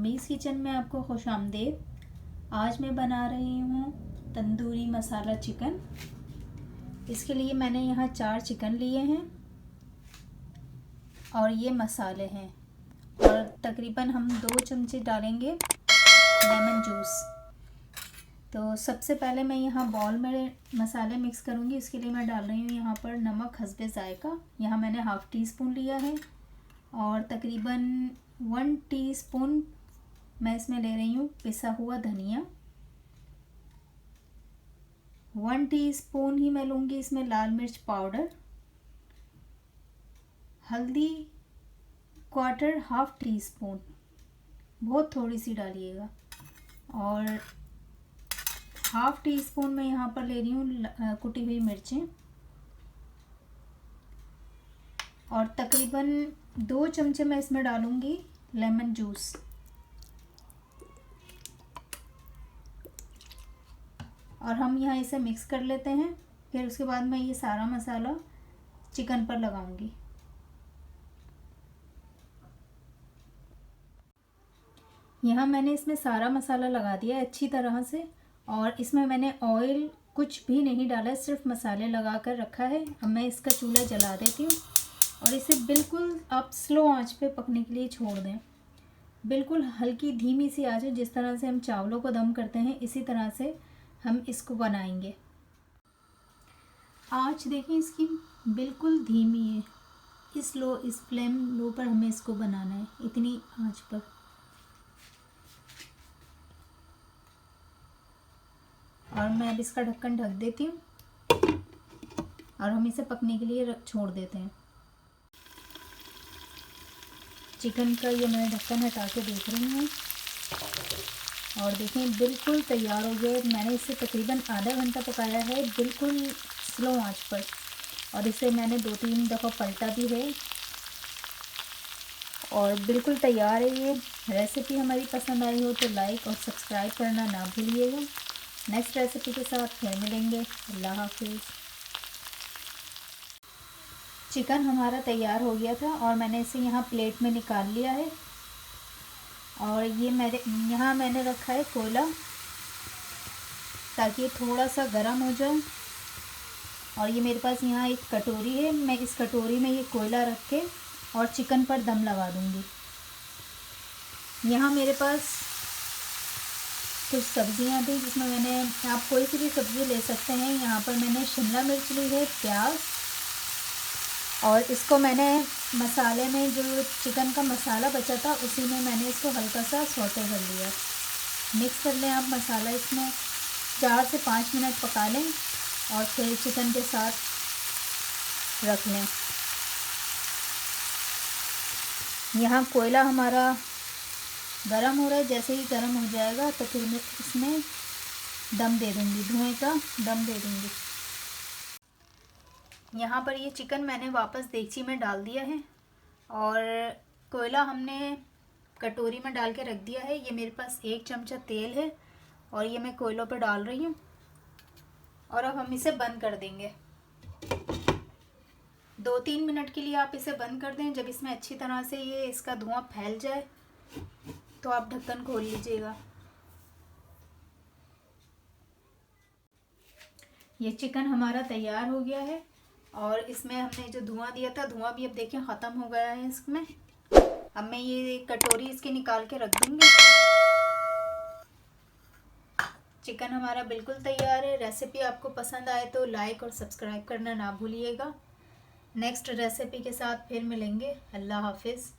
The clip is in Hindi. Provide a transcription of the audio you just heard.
मम्मीज़ किचन में आपको खुश आमदीद। आज मैं बना रही हूँ तंदूरी मसाला चिकन। इसके लिए मैंने यहाँ 4 चिकन लिए हैं और ये मसाले हैं और तकरीबन हम 2 चमचे डालेंगे लेमन जूस। तो सबसे पहले मैं यहाँ बाउल में मसाले मिक्स करूँगी। इसके लिए मैं डाल रही हूँ यहाँ पर नमक हस्बे ज़ायका। यहाँ मैंने हाफ़ टी स्पून लिया है और तकरीबन 1 टीस्पून मैं इसमें ले रही हूँ पिसा हुआ धनिया। 1 टीस्पून ही मैं लूँगी इसमें लाल मिर्च पाउडर। हल्दी हाफ़ टी स्पून, बहुत थोड़ी सी डालिएगा। और हाफ़ टी स्पून मैं यहाँ पर ले रही हूँ कुटी हुई मिर्चें और तकरीबन 2 चमचे मैं इसमें डालूँगी लेमन जूस। और हम यहाँ इसे मिक्स कर लेते हैं। फिर उसके बाद मैं ये सारा मसाला चिकन पर लगाऊंगी। यहाँ मैंने इसमें सारा मसाला लगा दिया है अच्छी तरह से और इसमें मैंने ऑयल कुछ भी नहीं डाला है, सिर्फ मसाले लगा कर रखा है। अब मैं इसका चूल्हा जला देती हूँ और इसे बिल्कुल आप स्लो आंच पे पकने के लिए छोड़ दें। बिल्कुल हल्की धीमी सी आंच है, जिस तरह से हम चावलों को दम करते हैं इसी तरह से हम इसको बनाएंगे। आंच देखें इसकी बिल्कुल धीमी है। इस फ्लेम लो पर हमें इसको बनाना है, इतनी आंच पर। और मैं अब इसका ढक्कन ढक देती हूँ और हम इसे पकने के लिए छोड़ देते हैं। चिकन का ये मैं ढक्कन हटा के देख रही हूँ और देखें बिल्कुल तैयार हो गया। मैंने इसे तकरीबन आधा घंटा पकाया है बिल्कुल स्लो आंच पर और इसे मैंने 2-3 दफ़ा पलटा भी है और बिल्कुल तैयार है। ये रेसिपी हमारी पसंद आई हो तो लाइक और सब्सक्राइब करना ना भूलिएगा। नेक्स्ट रेसिपी के साथ फिर मिलेंगे। अल्लाह हाफिज़। चिकन हमारा तैयार हो गया था और मैंने इसे यहाँ प्लेट में निकाल लिया है और ये यहाँ मैंने रखा है कोयला ताकि थोड़ा सा गर्म हो जाए। और ये मेरे पास यहाँ एक कटोरी है, मैं इस कटोरी में ये कोयला रख के और चिकन पर दम लगा दूँगी। यहाँ मेरे पास कुछ सब्जियाँ थी जिसमें मैंने, आप कोई सी भी सब्ज़ी ले सकते हैं। यहाँ पर मैंने शिमला मिर्च ली है, प्याज, और इसको मैंने मसाले में जो चिकन का मसाला बचा था उसी में मैंने इसको हल्का सा सौटे कर लिया। मिक्स कर लें आप मसाला, इसमें 4 से 5 मिनट पका लें और फिर चिकन के साथ रख लें। यहाँ कोयला हमारा गरम हो रहा है, जैसे ही गरम हो जाएगा तो फिर मैं इसमें दम दे दूँगी, धुएं का दम दे दूँगी। यहाँ पर ये चिकन मैंने वापस देगची में डाल दिया है और कोयला हमने कटोरी में डाल के रख दिया है। ये मेरे पास 1 चमचा तेल है और ये मैं कोयलों पर डाल रही हूँ और अब हम इसे बंद कर देंगे। 2-3 मिनट के लिए आप इसे बंद कर दें। जब इसमें अच्छी तरह से ये इसका धुआं फैल जाए तो आप ढक्कन खोल लीजिएगा। ये चिकन हमारा तैयार हो गया है और इसमें हमने जो धुआं दिया था, धुआं भी अब देखें ख़त्म हो गया है इसमें। अब मैं ये कटोरी इसकी निकाल के रख दूँगी। चिकन हमारा बिल्कुल तैयार है। रेसिपी आपको पसंद आए तो लाइक और सब्सक्राइब करना ना भूलिएगा। नेक्स्ट रेसिपी के साथ फिर मिलेंगे। अल्लाह हाफिज़।